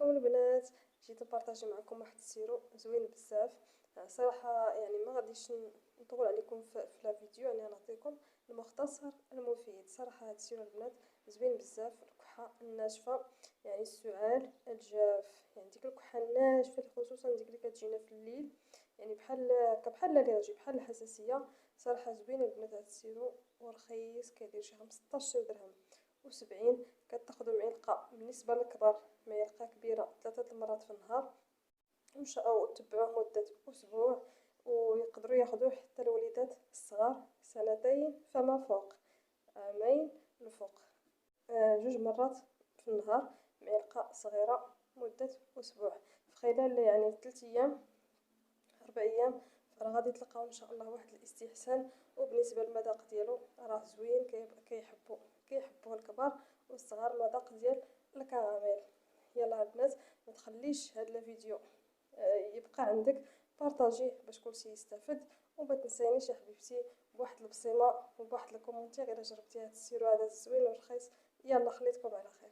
عليكم البنات. جيت نبارطاجي معكم واحد السيرو زوين بزاف. صراحه يعني ما غاديش نطول عليكم في لا فيديو، يعني نعطيكم المختصر المفيد. صراحه هاد السيرو البنات زوين بزاف. الكحه الناشفه، يعني السعال الجاف، يعني ديك الكحه الناشفه خصوصا ديك اللي كتجينا في الليل، يعني بحال الالرجي بحال الحساسيه. صراحه زوين البنات هاد السيرو، ورخيص كيدير شي 15 درهم و70. كتاخدو معلقه بالنسبه للكبار، معلقه كبيره 3 المرات في النهار، وتبعوه مده اسبوع. ويقدروا ياخذوه حتى الوليدات الصغار، سنتين فما فوق، عامين الفوق. 2 مرات في النهار، معلقه صغيره مده اسبوع. في خلال يعني 3 ايام 4 ايام راه غادي تلقاو ان شاء الله واحد الاستحسان. وبالنسبه للمذاق ديالو راه زوين، كيحبوه الكبار والصغار، المذاق ديال الكراميل. يلا البنات، ما تخليش هذا الفيديو يبقى عندك، بارطاجيه باش كلشي يستافد. وما تنسانيش يا حبيبتي بواحد البصيمه وبواحد الكومونتير الا جربتي هذا السيرو هذا الزوين والرخيص. يلا خليتكم على خير.